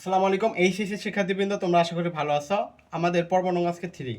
আসসালামু আলাইকুম এইচএসসি শিক্ষার্থীবৃন্দ, তোমরা আশা করি ভালো আছো। আমাদের পর্ব নং আজকে 3।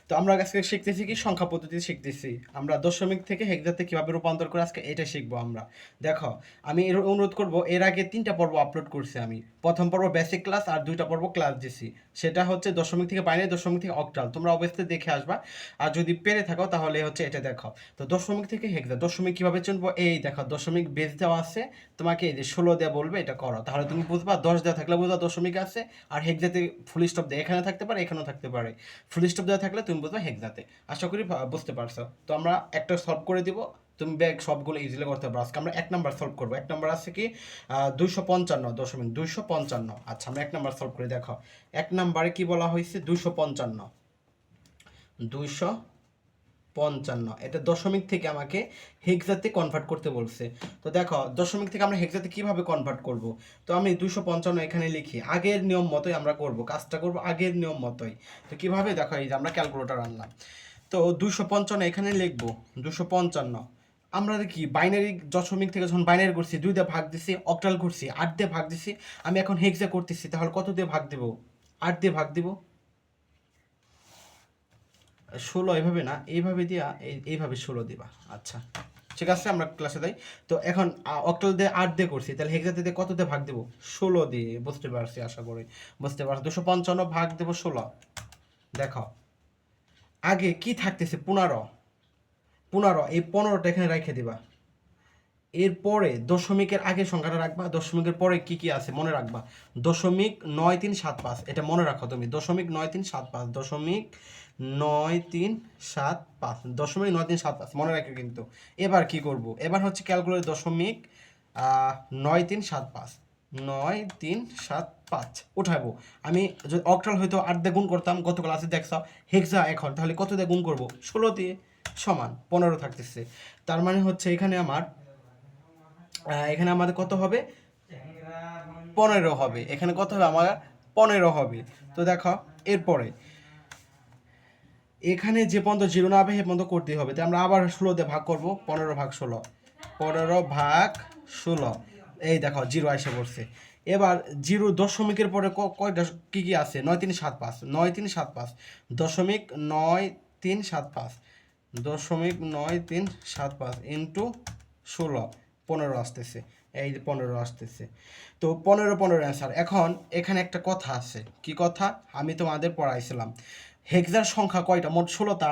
তো আমরা আজকে শিখতেছি কি সংখ্যা পদ্ধতি শিখতেছি। আমরা দশমিক থেকে হেক্সাতে কিভাবে রূপান্তর করে আজকে এটা শিখবো আমরা। দেখো, আমি অনুরোধ করব, এর আগে 3টা পর্ব আপলোড করছি আমি। প্রথম পর্ব বেসিক ক্লাস আর 2টা পর্ব ক্লাস দিছি। সেটা হচ্ছে দশমিক থেকে বাইনারি, দশমিক থেকে অক্টাল। তোমরা অবশ্যই দেখে আসবা, আর যদি পেরে থাকো তাহলে হচ্ছে এটা দেখো। তো দশমিক থেকে হেক্সা, দশমিক কিভাবে চিনবো? এই দেখো, দশমিক বেস দেওয়া আছে, তোমাকে এই যে 16 দেওয়া বলবে এটা করো, তাহলে তুমি বুঝবা। 10 দেওয়া থাকলে বুঝবা দশমিক আছে। আর হেক্সাতে ফুল স্টপ দেয়, এখানে থাকতে পারে, এখানেও থাকতে পারে। ফুল স্টপ দেওয়া থাকলে তুমি বুঝবা হেক্সাতে। আশা করি বুঝতে পারছো। তো আমরা একটা সলভ করে দিব, তুমি ব্যাগ সবগুলো ইজিলি করতে পারো। আজকে আমরা 1 নাম্বার সলভ করবো। 1 নাম্বার আছে কি 255.255। আচ্ছা, আমরা 1 নাম্বার সলভ করে দেখো। 1 নাম্বারে কি বলা হয়েছে? 255, এটা দশমিক থেকে আমাকে হেক্সাতে কনভার্ট করতে বলছে। তো দেখো, দশমিক থেকে আমরা হেক্সাতে কিভাবে কনভার্ট করব। তো আমি 255 এখানে লিখি, আগের নিয়ম মতোই আমরা করব, কাজটা করব আগের নিয়ম মতোই। তো কিভাবে দেখো, এই যে আমরা ক্যালকুলেটর আনলাম। তো 255 এখানে লিখবো। 255 আমরা কি বাইনারি, দশমিক থেকে যখন বাইনারি করছি 2 দিয়ে ভাগ দিছি, অক্টাল করছি 8 দিয়ে ভাগ দিছি। আমি এখন হেক্সা করতেছি, তাহলে কত দিয়ে ভাগ দিব? 8 দিয়ে ভাগ দিব। 16 এভাবে না, এইভাবে দিয়া এইভাবে 16 দিবা। আচ্ছা, ঠিক আছে, আমরা ক্লাসে যাই। তো এখন অক্টাল দিয়ে 8 দিয়ে করছি, তাহলে হেক্সাতে দিয়ে কত দিয়ে ভাগ দেবো? 16 দিয়ে। বুঝতে পারছি, আশা করি বুঝতে পারছি। 255 ভাগ দেবো 16। দেখো, আগে কি থাকতেছে? 15। এই 15টা এখানে রেখে দিবা। এরপরে দশমিকের আগে সংখ্যাটা রাখবা, দশমিকের পরে কি কি আছে মনে রাখবা। 0.9375, এটা মনে রাখো তুমি। 0.9375, 0.9375, 0.9375 মনে রাখো কিন্তু। এবার কি করব? এবার হচ্ছে ক্যালকুলেটর 0.9375, 9375 উঠাবো। আমি যদি অক্টাল হয়তো 8 দিয়ে গুণ করতাম, গত ক্লাসে দেখছো। হেক্সা এখন তাহলে কত দিয়ে গুণ করব? 16 দিয়ে, সমান 15 থাকতেছে। তার মানে হচ্ছে এখানে আমাদের কত হবে? 15 হবে। এখানে কত হবে আমার? 15 হবে। তো দেখো, এরপরে এখানে যে পর্যন্ত জিরো না হবে সে পর্যন্ত করতেই হবে। তো আমরা আবার 16 দিয়ে ভাগ করব। 15 ভাগ 16, 15 ভাগ 16। এই দেখো, জিরো এসে পড়ছে। এবার জিরো দশমিকের পরে কয়টা কি কি আছে? 9375, 9375, 0.9375, 0.9375 ইন্টু 16, 15 আসতেছে। এই যে 15 আসতেছে। তো 15 অ্যান্সার। এখন এখানে একটা কথা আছে। কি কথা? আমি তোমাদের পড়াইছিলাম হেক্সার সংখ্যা কয়টা? মোট 16টা।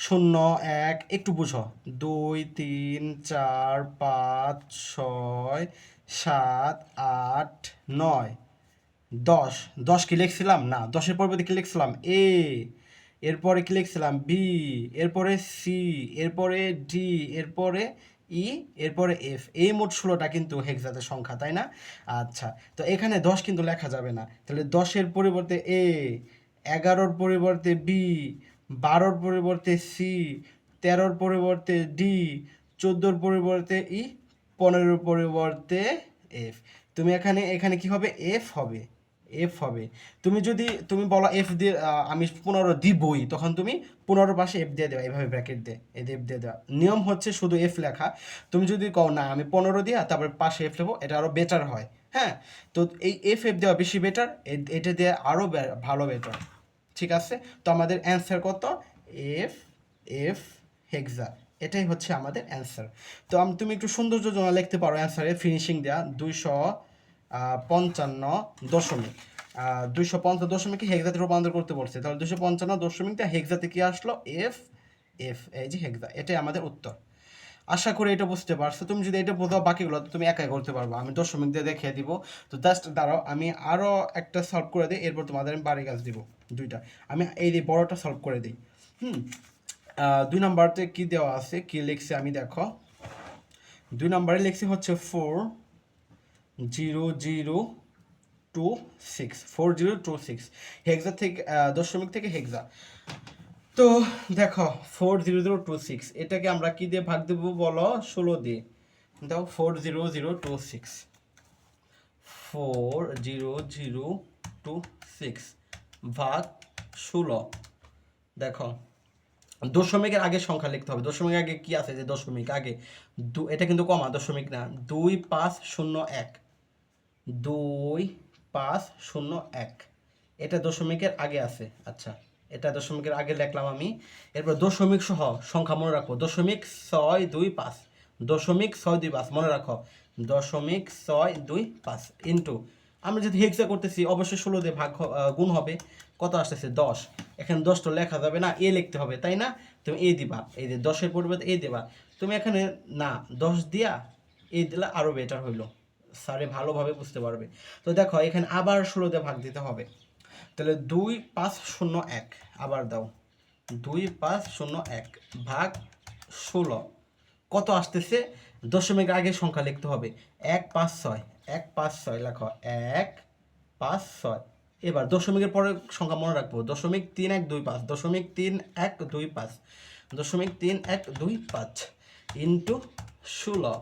0, 1, একটু বুঝো, 2, 3, 4, 5, 6, 7, 8, 9, 10। 10 কি লিখছিলাম? না। 10-এর পরবর্তী কি লিখছিলাম? এ। এরপরে কি লিখছিলাম? বি। এরপরে সি। এরপরে ডি। এরপরে ই। এরপরে এফ। এই মোট 16টা কিন্তু হেক্সাতের সংখ্যা, তাই না? আচ্ছা, তো এখানে 10 কিন্তু লেখা যাবে না। তাহলে 10-এর পরিবর্তে এ, 11-র পরিবর্তে বি, 12-র পরিবর্তে সি, 13-র পরিবর্তে ডি, 14-র পরিবর্তে ই, 15-র পরিবর্তে এফ। তুমি এখানে এখানে কি হবে? এফ হবে। তুমি বলো এফ দিয়ে আমি 15 দিবই, তখন তুমি 15 পাশে এফ দিয়ে দেওয়া, এইভাবে ব্র্যাকেট দিয়ে এই এফ দিয়ে দেওয়া। নিয়ম হচ্ছে শুধু এফ লেখা। তুমি যদি কও না আমি 15 দিয়া তারপরে পাশে এফ নেবো, এটা আরো বেটার হয়। হ্যাঁ, তো এই এফ দেওয়া বেশি বেটার, এটা দেওয়া আরো ভালো বেটার। ঠিক আছে, তো আমাদের অ্যান্সার কত? এফ, এফ হেক্সা, এটাই হচ্ছে আমাদের অ্যান্সার। তো তুমি একটু সৌন্দর্য জন্য লিখতে পারো অ্যান্সারে ফিনিশিং দেওয়া 255 দশমিক। 250 দশমিকে হেক্সাতে রূপান্তর করতে বলছে, তাহলে 255 দশমিকটা হেক্সাতে কি আসলো? এফ। এই যে হেক্সা, এটাই আমাদের উত্তর। আশা করি এটা বুঝতে পারছো। তুমি যদি এটা বোঝাও, বাকিগুলো তো তুমি একাই করতে পারবো, আমি দশমিক দিয়ে দেখিয়ে দিব। তো জাস্ট দাঁড়াও, আমি আরও একটা সলভ করে দিই, এরপর তোমাদের আমি বাড়ি কাজ দিব। 2টা আমি এই বড়টা সলভ করে দিই। 2 নাম্বারতে কি দেওয়া আছে, কি লিখছে আমি দেখো। 2 নাম্বারে লিখছি হচ্ছে 4026, 4026 হেক্সা থেকে, দশমিক থেকে হেক্সা। তো দেখো, 40026 এটাকে আমরা কি দিয়ে ভাগ দেবো বলো? 16 দিয়ে। দাও, 40026, 40026 ভাগ 16। দেখো, দশমিকের আগে সংখ্যা লিখতে হবে। দশমিকের আগে কি আছে? যে দশমিক আগে এটা কিন্তু কমা, দশমিক না। 2501, 2 501, এটা দশমিকের আগে আছে। আচ্ছা, এটা দশমিকের আগে লিখলাম আমি। এরপর দশমিক সহ সংখ্যা মনে রাখো, 0.625, 0.625 মনে রাখো, 0.625 ইন্টু, আমরা যদি হেক্সা করতেছি অবশ্যই 16 দিয়ে গুণ হবে, কত আসতেছে 10। এখানে 10 তো লেখা যাবে না, এ লিখতে হবে, তাই না? তুমি এ দিবা, এই যে 10-এর পরিবর্তে এ দিবা। তুমি এখানে না 10 দিয়া এ দিলে আরও বেটার হইলো, স্যারে ভালোভাবে বুঝতে পারবে। তো দেখো এখানে আবার 16 দিয়ে ভাগ দিতে হবে, তাহলে 2501, আবার দাও 2501 ভাগ 16, কত আসতেছে? দশমিক আগে সংখ্যা লিখতে হবে, 156, 156 লেখো, 156। এবার দশমিকের পরে সংখ্যা মনে রাখবো, 0.3125, 0.3125, 0.3125 ইন্টু 16,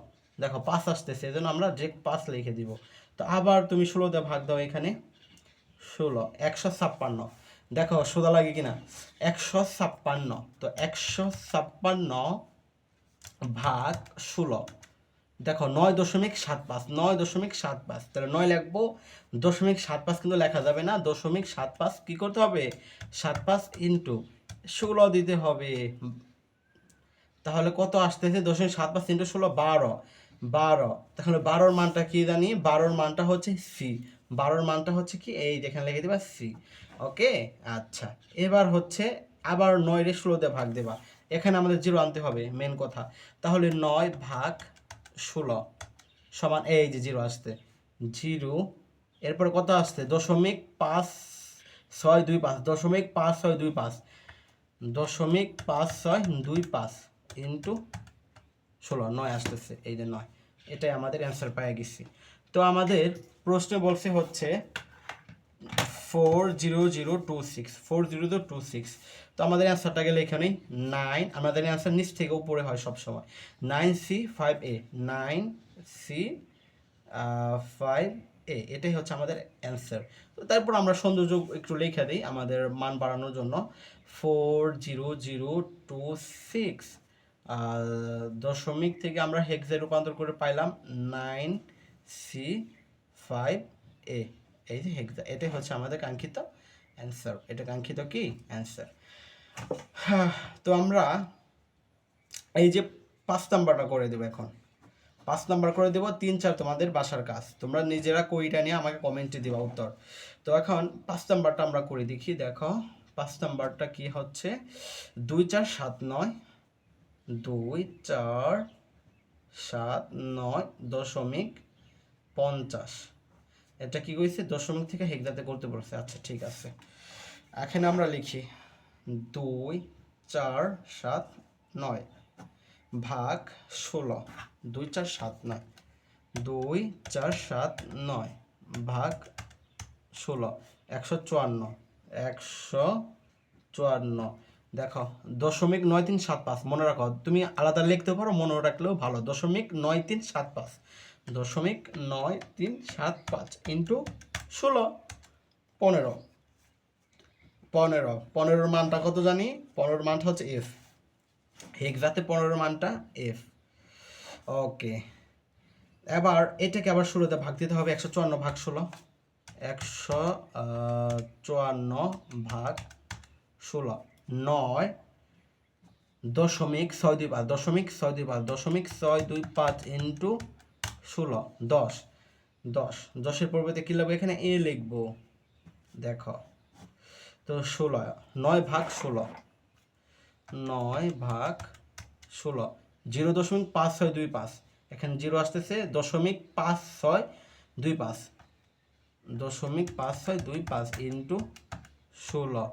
দেখো 5 আসতেছে, এই জন্য আমরা যে 5 লিখে দিব। তো আবার তুমি 16 দিয়ে ভাগ দাও, এখানে 16, 156, দেখো সোজা লাগে কিনা, 156, তো 156 ভাগ 16, দেখো 9.75, 9.75, তাহলে 9 লিখবো, 0.75 কিন্তু লেখা যাবে না, 0.75 কি করতে হবে, 75 ইন্টু 16 দিতে হবে। তাহলে কত আসতেছে, 0.75 ইন্টু 16, 12, 12। তাহলে 12-র মানটা কি জানি, 12-র মানটা হচ্ছে সি, 12-র মানটা হচ্ছে কি, এই যেখানে লিখে দেবা সি। ওকে, আচ্ছা, এবার হচ্ছে আবার 9 রে 16 দিয়ে ভাগ দেবা, এখানে আমাদের 0 আনতে হবে, মেন কথা। তাহলে 9 ভাগ 16 সমান, এই যে 0 আসতে 0, এরপর কত আসছে, 0.5625, 0.5625, 0.5625 ইন্টু 16, 9 আসতেছে, এই যে 9, এটাই আমাদের অ্যান্সার পেয়ে গেছি। তো আমাদের প্রশ্নে বলছে হচ্ছে 40026, 40026, তো আমাদের অ্যান্সারটাকে লিখে নিই 9, আমাদের অ্যান্সার নিচ থেকে উপরে হয় সবসময়, 9C5A, 9C5A, এটাই হচ্ছে আমাদের অ্যান্সার। তো তারপর আমরা সৌন্দর্য একটু লিখে দিই আমাদের মান বাড়ানোর জন্য, 40026, দশমিক থেকে আমরা হেক্সে রূপান্তর করে পাইলাম 9C5A, এই যে হেক্সা, এটাই হচ্ছে আমাদের কাঙ্ক্ষিত অ্যান্সার, এটা কাঙ্ক্ষিত কি অ্যান্সার। তো আমরা এই যে 5 নাম্বারটা করে দেবো, এখন 5 নাম্বার করে দেবো, 3-4 তোমাদের বাসার কাজ, তোমরা নিজেরা কইটা নিয়ে আমাকে কমেন্টে দিবা উত্তর। তো এখন 5 নাম্বারটা আমরা করে দেখি, দেখো 5 নাম্বারটা কি হচ্ছে, 2479, 2479.50, এটা কি কইছে, দশমিক থেকে হেক্সাতে করতে বলছে। আচ্ছা ঠিক আছে, এখানে আমরা লিখি 2479 ভাগ 16, 2479, 2479 ভাগ 16, 154, 154, দেখো 0.9375 মনে রাখো, তুমি আলাদা লিখতে পারো, মনে রাখলেও ভালো, 0.9375, 0.9375 ইন্টু 16, 15, 15-র মানটা কত জানি, 15-র মানটা হচ্ছে এফ, হেক্সাতে 15-র মানটা এফ। ওকে, এবার এটাকে আবার 16-তে ভাগ দিতে হবে, 154 ভাগ 16, 154 ভাগ 16, 9.625, 0.625 ইন্টু 16, 10, 10-এর পরিবর্তে কী লিখবো, এখানে এ লিখবো, দেখো তো 16, 9 ভাগ 16, 9 ভাগ 16, 0.5625, এখানে 0 আসতেছে, 0.5625, 0.5625 ইন্টু 16,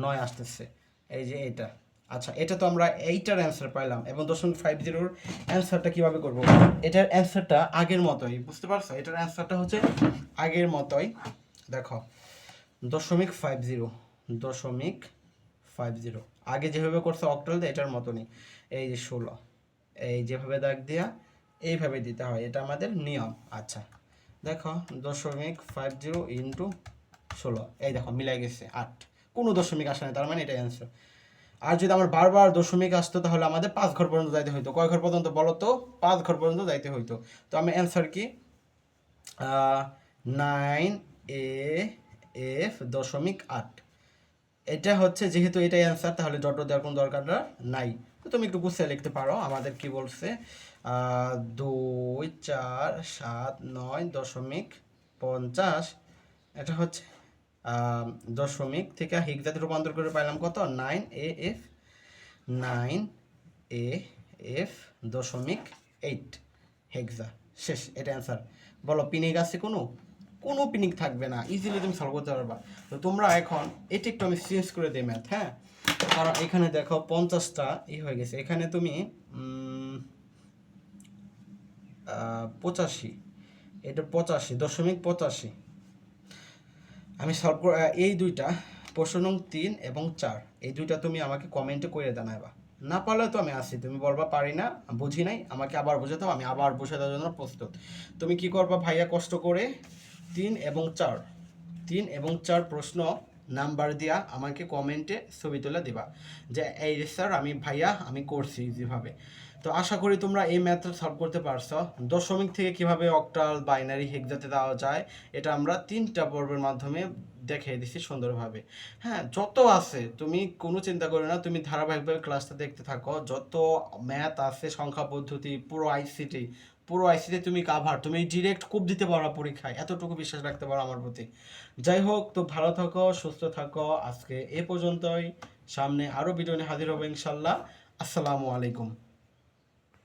9 আসতেছে, এই যে এটা। আচ্ছা, এটা তো আমরা এইটার অ্যান্সার পাইলাম, এবং 0.50-র অ্যান্সারটা কীভাবে করব, এটার অ্যান্সারটা আগের মতোই, বুঝতে পারছো, এটার অ্যান্সারটা হচ্ছে আগের মতোই, দেখো 0.50, 0.50, আগে যেভাবে করছে অক্টাল দিয়ে এটার মতনই, এই যে 16, এই যেভাবে দাগ দিয়া এইভাবে দিতে হয়, এটা আমাদের নিয়ম। আচ্ছা দেখো 0.50 ইন্টু 16, এই দেখো মিলাই গেছে 8, কোনো দশমিক আসে না, তার মানে এটাই অ্যান্সার। আর যদি আমার বারবার দশমিক আসতো তাহলে আমাদের 5 ঘর পর্যন্ত যাইতে হইতো, কয় ঘর পর্যন্ত বলো তো, 5 ঘর পর্যন্ত যাইতে হইতো। তো আমি অ্যান্সার কি, 9 এ এফ দশমিক 8। এটা হচ্ছে যেহেতু এটাই অ্যান্সার, তাহলে ডট দেওয়ার কোনো দরকার নাই। তো তুমি একটু গুছিয়ে লিখতে পারো। আমাদের কি বলছে, 2 4 7 9.50। এটা হচ্ছে দশমিক থেকে হেক্সাতে রূপান্তর করে পাইলাম কত, 9 AF 9 AF.8 হেক্সা। শেষ, এটা অ্যান্সার। বলো পিনিক আছে কোনো পিনিক থাকবে না, ইজিলি তুমি সলভ করতে পারবা। তো তোমরা এখন এটা একটু আমি চেঞ্জ করে দিই ম্যাথ, হ্যাঁ, কারণ এখানে দেখো 50টা হয়ে গেছে। এখানে তুমি 85, এটা 85.85 আমি সলভ এই দুইটা প্রশ্ন নং 3 এবং 4 এই দুইটা তুমি আমাকে কমেন্টে করে জানাবা। না পারলে তো আমি আসি, তুমি বলবা পারি না, বুঝি নাই, আমাকে আবার বোঝাতে হবে, আমি আবার বোঝা দেওয়ার জন্য প্রস্তুত। তুমি কি করবা ভাইয়া, কষ্ট করে 3 এবং 4 প্রশ্ন নাম্বার দিয়া আমাকে কমেন্টে ছবি তুলে দিবা যে এই স্যার আমি ভাইয়া আমি করছি যেভাবে। তো আশা করি তোমরা এই ম্যাথটা সলভ করতে পারছো। দশমিক থেকে কিভাবে অক্টাল বাইনারি হেক্সাতে দেওয়া যায় এটা আমরা 3টা পর্বের মাধ্যমে দেখিয়ে দিচ্ছি সুন্দরভাবে। হ্যাঁ, যত আছে তুমি কোনো চিন্তা করো না, তুমি ধারাবাহিকভাবে ক্লাসটা দেখতে থাকো। যত ম্যাথ আছে, সংখ্যা পদ্ধতি, পুরো আইসিটি তুমি কাভার, তুমি ডিরেক্ট কূপ দিতে পারো পরীক্ষায়, এতটুকু বিশ্বাস রাখতে পারো আমার প্রতি। যাই হোক, তো ভালো থাকো, সুস্থ থাকো, আজকে এ পর্যন্তই। সামনে আরও ভিডিও নিয়ে হাজির হবো ইনশাল্লাহ। আসসালামু আলাইকুম।